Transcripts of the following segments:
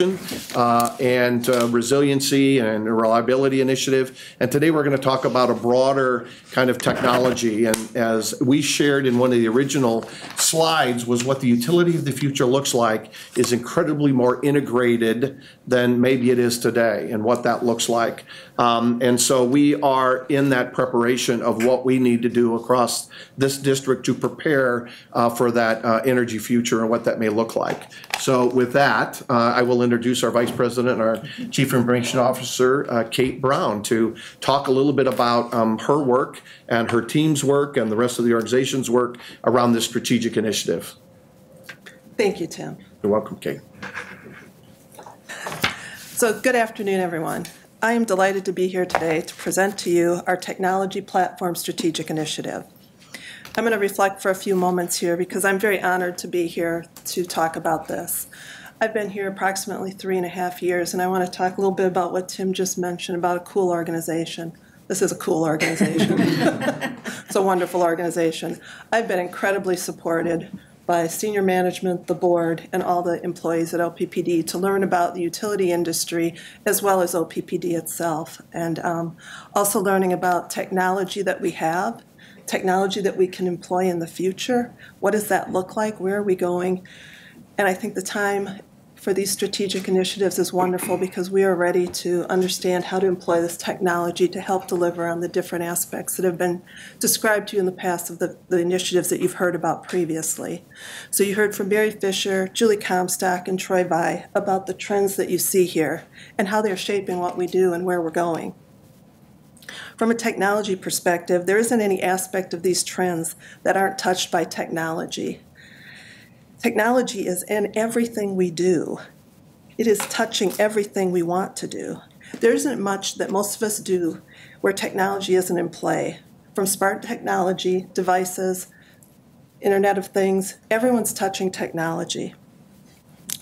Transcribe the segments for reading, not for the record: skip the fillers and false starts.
and resiliency and reliability initiative. And today we're going to talk about a broader kind of technology. And as we shared in one of the original slides, was what the utility of the future looks like is incredibly more integrated than maybe it is today, and what that looks like. And so we are in that preparation of what we need to do across this district to prepare for that energy future and what that may look like. So with that, I will introduce our Vice President and our Chief Information Officer, Kate Brown, to talk a little bit about her work and her team's work and the rest of the organization's work around this strategic initiative. Thank you, Tim. You're welcome, Kate. So good afternoon, everyone. I am delighted to be here today to present to you our Technology Platform Strategic Initiative. I'm going to reflect for a few moments here because I'm very honored to be here to talk about this. I've been here approximately 3.5 years, and I want to talk a little bit about what Tim just mentioned about a cool organization. This is a cool organization. It's a wonderful organization. I've been incredibly supported by senior management, the board, and all the employees at OPPD to learn about the utility industry as well as OPPD itself, and also learning about technology that we have, technology that we can employ in the future. What does that look like? Where are we going? And I think the time for these strategic initiatives is wonderful because we are ready to understand how to employ this technology to help deliver on the different aspects that have been described to you in the past of the initiatives that you've heard about previously. So you heard from Barry Fisher, Julie Comstock, and Troy Vai about the trends that you see here and how they're shaping what we do and where we're going. From a technology perspective, there isn't any aspect of these trends that aren't touched by technology. Technology is in everything we do. It is touching everything we want to do. There isn't much that most of us do where technology isn't in play. From smart technology, devices, Internet of Things, everyone's touching technology.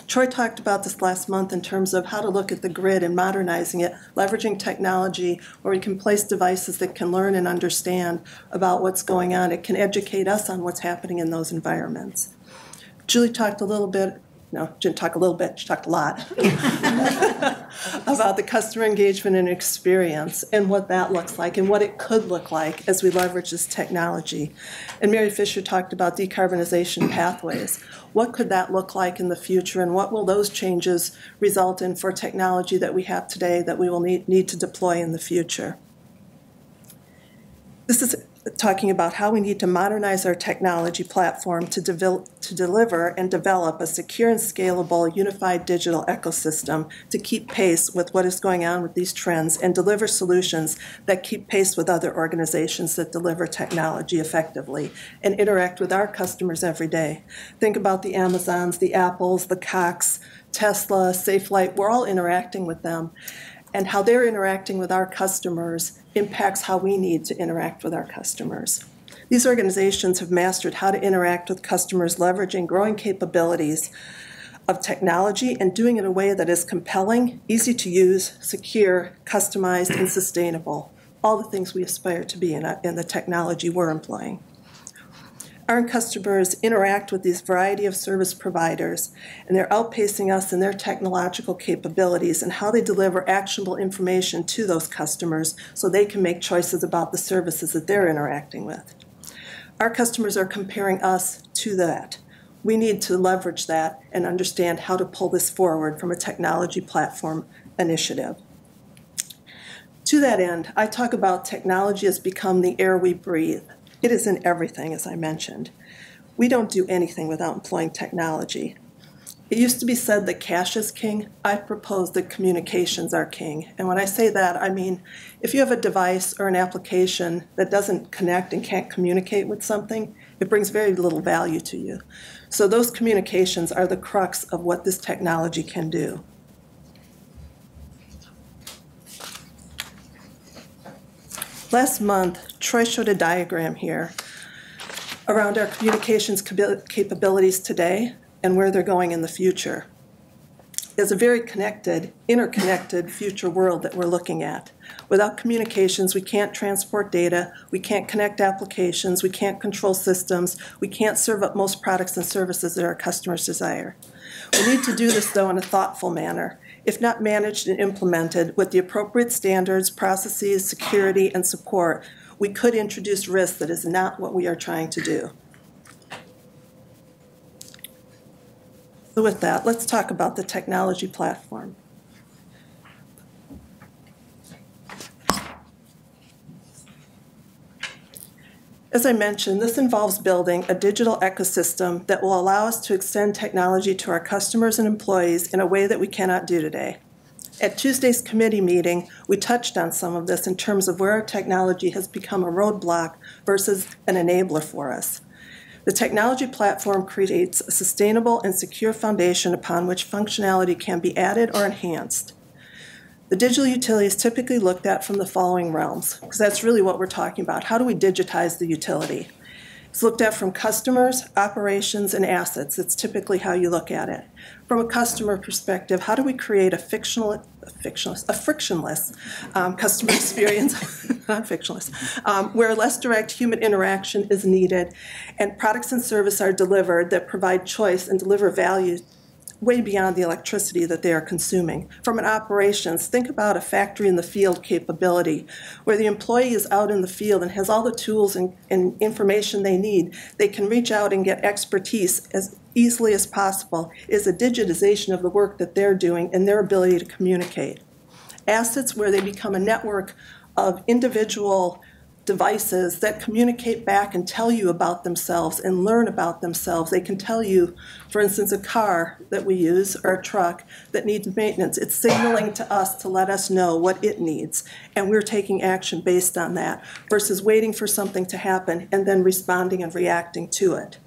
Troy talked about this last month in terms of how to look at the grid and modernizing it, leveraging technology where we can place devices that can learn and understand about what's going on. It can educate us on what's happening in those environments. Julie talked a little bit, no, she didn't talk a little bit, she talked a lot, about the customer engagement and experience and what that looks like and what it could look like as we leverage this technology. And Mary Fisher talked about decarbonization pathways. What could that look like in the future, and what will those changes result in for technology that we have today that we will need to deploy in the future? This is talking about how we need to modernize our technology platform to deliver and develop a secure and scalable unified digital ecosystem to keep pace with what is going on with these trends and deliver solutions that keep pace with other organizations that deliver technology effectively and interact with our customers every day. Think about the Amazons, the Apples, the Cox, Tesla, SafeLight. We're all interacting with them. And how they're interacting with our customers impacts how we need to interact with our customers. These organizations have mastered how to interact with customers leveraging growing capabilities of technology and doing it in a way that is compelling, easy to use, secure, customized, and sustainable. All the things we aspire to be in the technology we're employing. Our customers interact with these variety of service providers, and they're outpacing us in their technological capabilities and how they deliver actionable information to those customers so they can make choices about the services that they're interacting with. Our customers are comparing us to that. We need to leverage that and understand how to pull this forward from a technology platform initiative. To that end, I talk about technology has become the air we breathe. It is in everything, as I mentioned. We don't do anything without employing technology. It used to be said that cash is king. I propose that communications are king. And when I say that, I mean, if you have a device or an application that doesn't connect and can't communicate with something, it brings very little value to you. So those communications are the crux of what this technology can do. Last month, Troy showed a diagram here around our communications capabilities today and where they're going in the future. is a very connected, interconnected future world that we're looking at. Without communications, we can't transport data, we can't connect applications, we can't control systems, we can't serve up most products and services that our customers desire. We need to do this, though, in a thoughtful manner. If not managed and implemented with the appropriate standards, processes, security, and support, we could introduce risk that is not what we are trying to do. So with that, let's talk about the technology platform. As I mentioned, this involves building a digital ecosystem that will allow us to extend technology to our customers and employees in a way that we cannot do today. At Tuesday's committee meeting, we touched on some of this in terms of where our technology has become a roadblock versus an enabler for us. The technology platform creates a sustainable and secure foundation upon which functionality can be added or enhanced. The digital utility is typically looked at from the following realms, because that's really what we're talking about. How do we digitize the utility? It's looked at from customers, operations, and assets. It's typically how you look at it. From a customer perspective, how do we create a frictionless customer experience, not fictionless, where less direct human interaction is needed and products and services are delivered that provide choice and deliver value way beyond the electricity that they are consuming. From an operations, think about a factory in the field capability where the employee is out in the field and has all the tools and information they need. They can reach out and get expertise as easily as possible. It is a digitization of the work that they're doing and their ability to communicate. Assets where they become a network of individual devices that communicate back and tell you about themselves and learn about themselves. They can tell you, for instance, a car that we use or a truck that needs maintenance. It's signaling to us to let us know what it needs, and we're taking action based on that versus waiting for something to happen and then responding and reacting to it.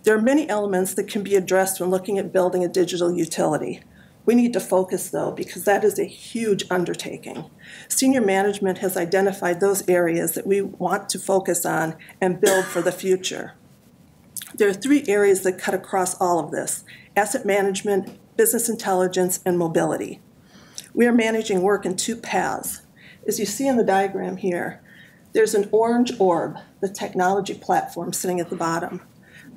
There are many elements that can be addressed when looking at building a digital utility. We need to focus, though, because that is a huge undertaking. Senior management has identified those areas that we want to focus on and build for the future. There are 3 areas that cut across all of this: asset management, business intelligence, and mobility. We are managing work in 2 paths. As you see in the diagram here, there's an orange orb, the technology platform sitting at the bottom.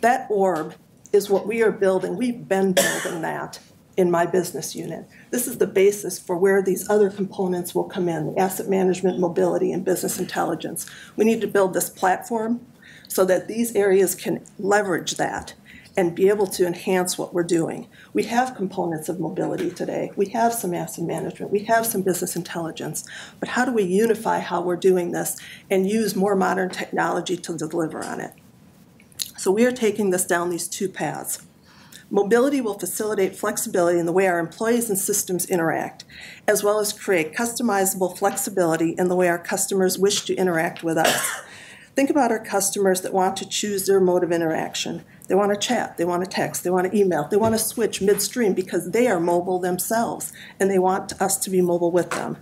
That orb is what we are building. We've been building that in my business unit. This is the basis for where these other components will come in, the asset management, mobility, and business intelligence. We need to build this platform so that these areas can leverage that and be able to enhance what we're doing. We have components of mobility today. We have some asset management. We have some business intelligence. But how do we unify how we're doing this and use more modern technology to deliver on it? So we are taking this down these 2 paths. Mobility will facilitate flexibility in the way our employees and systems interact, as well as create customizable flexibility in the way our customers wish to interact with us. Think about our customers that want to choose their mode of interaction. They want to chat, they want to text, they want to email, they want to switch midstream because they are mobile themselves and they want us to be mobile with them.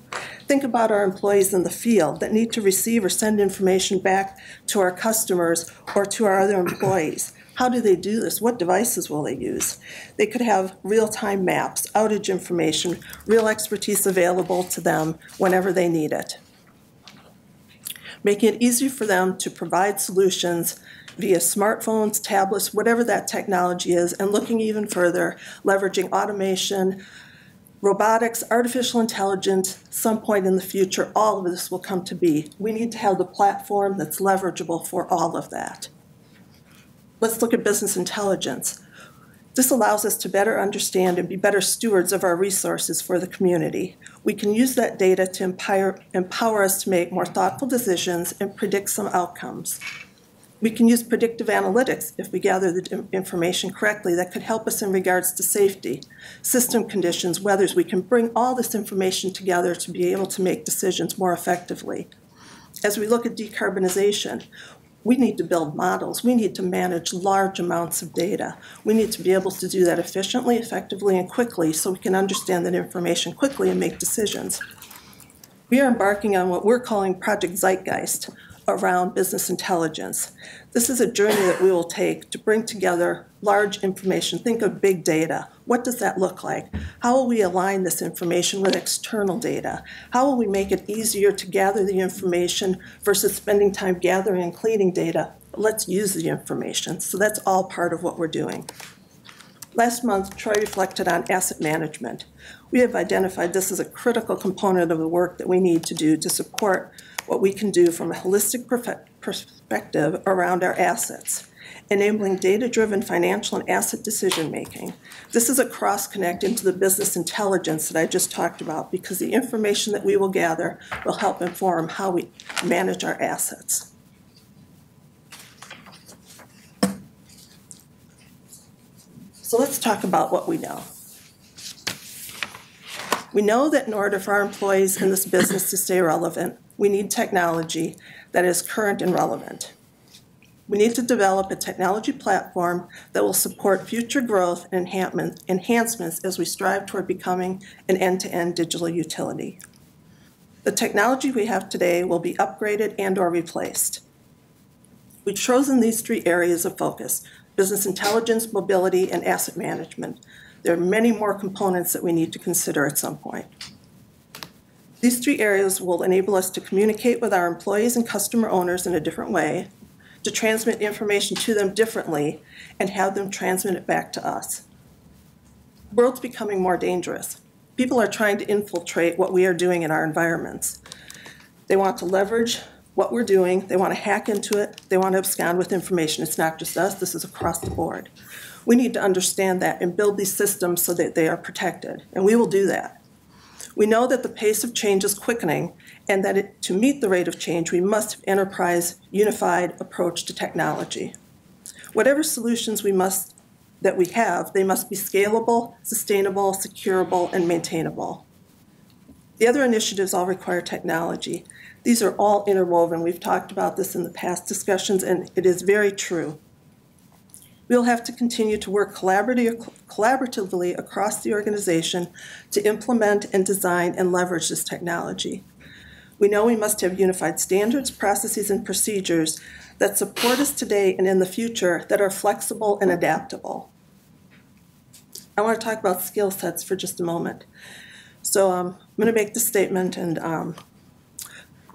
Think about our employees in the field that need to receive or send information back to our customers or to our other employees. How do they do this? What devices will they use? They could have real-time maps, outage information, real expertise available to them whenever they need it. Making it easy for them to provide solutions via smartphones, tablets, whatever that technology is, and looking even further, leveraging automation, robotics, artificial intelligence, some point in the future, all of this will come to be. We need to have the platform that's leverageable for all of that. Let's look at business intelligence. This allows us to better understand and be better stewards of our resources for the community. We can use that data to empower us to make more thoughtful decisions and predict some outcomes. We can use predictive analytics if we gather the information correctly that could help us in regards to safety, system conditions, weathers. We can bring all this information together to be able to make decisions more effectively. As we look at decarbonization, we need to build models. We need to manage large amounts of data. We need to be able to do that efficiently, effectively, and quickly so we can understand that information quickly and make decisions. We are embarking on what we're calling Project Zeitgeist, around business intelligence. This is a journey that we will take to bring together large information. Think of big data. What does that look like? How will we align this information with external data? How will we make it easier to gather the information versus spending time gathering and cleaning data? Let's use the information. So that's all part of what we're doing. Last month, Troy reflected on asset management. We have identified this as a critical component of the work that we need to do to support what we can do from a holistic perspective around our assets, enabling data-driven financial and asset decision-making. This is a cross-connect into the business intelligence that I just talked about, because the information that we will gather will help inform how we manage our assets. So let's talk about what we know. We know that in order for our employees in this business to stay relevant, we need technology that is current and relevant. We need to develop a technology platform that will support future growth and enhancements as we strive toward becoming an end-to-end digital utility. The technology we have today will be upgraded and/or replaced. We've chosen these three areas of focus: business intelligence, mobility, and asset management. There are many more components that we need to consider at some point. These three areas will enable us to communicate with our employees and customer owners in a different way, to transmit information to them differently, and have them transmit it back to us. The world's becoming more dangerous. People are trying to infiltrate what we are doing in our environments. They want to leverage what we're doing, they want to hack into it, they want to abscond with information. It's not just us, this is across the board. We need to understand that and build these systems so that they are protected, and we will do that. We know that the pace of change is quickening, and that to meet the rate of change, we must have an enterprise, unified approach to technology. Whatever solutions that we have, they must be scalable, sustainable, securable, and maintainable. The other initiatives all require technology. These are all interwoven. We've talked about this in the past discussions, and it is very true. We'll have to continue to work collaboratively across the organization to implement and design and leverage this technology. We know we must have unified standards, processes, and procedures that support us today and in the future that are flexible and adaptable. I want to talk about skill sets for just a moment. So I'm going to make this statement, and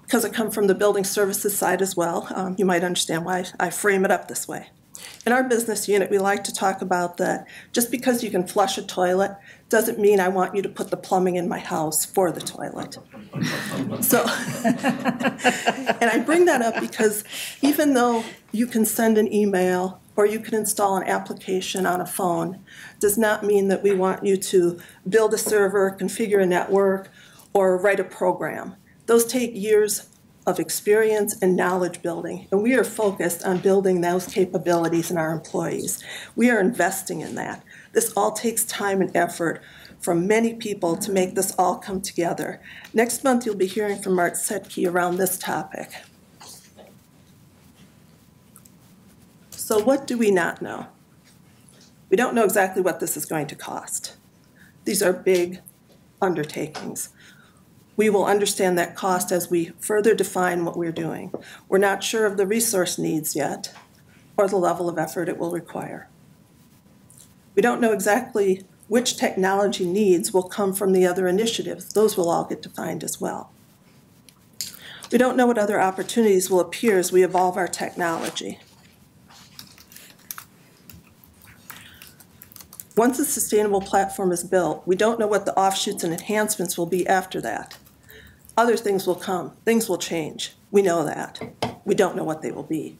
because I come from the building services side as well, you might understand why I frame it up this way. In our business unit, we like to talk about that just because you can flush a toilet doesn't mean I want you to put the plumbing in my house for the toilet. So, and I bring that up because even though you can send an email or you can install an application on a phone, does not mean that we want you to build a server, configure a network, or write a program. Those take years of experience and knowledge building, and we are focused on building those capabilities in our employees. We are investing in that. This all takes time and effort from many people to make this all come together. Next month, you'll be hearing from Art Setke around this topic. So what do we not know? We don't know exactly what this is going to cost. These are big undertakings. We will understand that cost as we further define what we're doing. We're not sure of the resource needs yet or the level of effort it will require. We don't know exactly which technology needs will come from the other initiatives. Those will all get defined as well. We don't know what other opportunities will appear as we evolve our technology. Once a sustainable platform is built, we don't know what the offshoots and enhancements will be after that. Other things will come. Things will change. We know that. We don't know what they will be.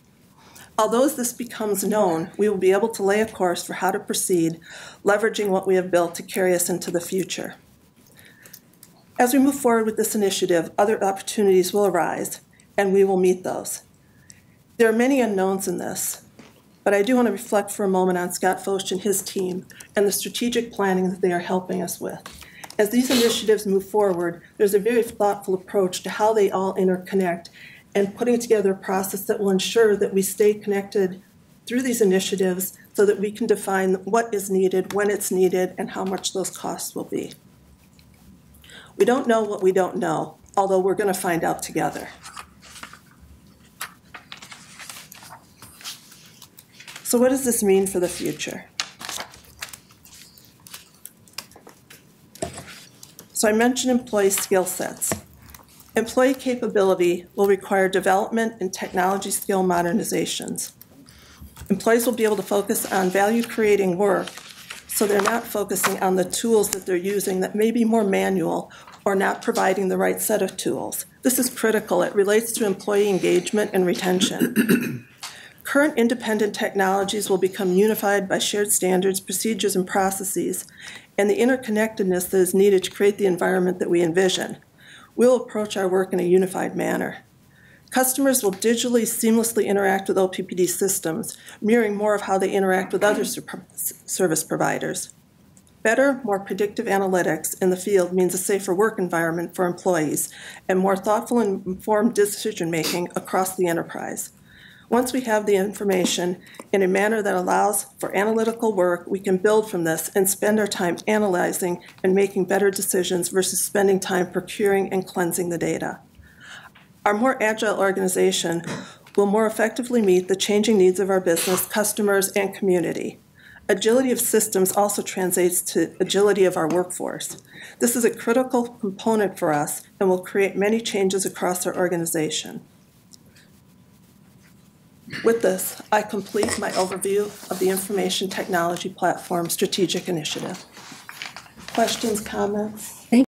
Although as this becomes known, we will be able to lay a course for how to proceed, leveraging what we have built to carry us into the future. As we move forward with this initiative, other opportunities will arise, and we will meet those. There are many unknowns in this, but I do want to reflect for a moment on Scott Focht and his team and the strategic planning that they are helping us with. As these initiatives move forward, there's a very thoughtful approach to how they all interconnect and putting together a process that will ensure that we stay connected through these initiatives so that we can define what is needed, when it's needed, and how much those costs will be. We don't know what we don't know, although we're going to find out together. So what does this mean for the future? So I mentioned employee skill sets. Employee capability will require development and technology skill modernizations. Employees will be able to focus on value-creating work, so they're not focusing on the tools that they're using that may be more manual or not providing the right set of tools. This is critical. It relates to employee engagement and retention. Current independent technologies will become unified by shared standards, procedures, and processes, and the interconnectedness that is needed to create the environment that we envision. We'll approach our work in a unified manner. Customers will digitally seamlessly interact with OPPD systems, mirroring more of how they interact with other service providers. Better, more predictive analytics in the field means a safer work environment for employees and more thoughtful and informed decision-making across the enterprise. Once we have the information in a manner that allows for analytical work, we can build from this and spend our time analyzing and making better decisions versus spending time procuring and cleansing the data. Our more agile organization will more effectively meet the changing needs of our business, customers, and community. Agility of systems also translates to agility of our workforce. This is a critical component for us and will create many changes across our organization. With this, I complete my overview of the Information Technology Platform Strategic Initiative. Questions, comments?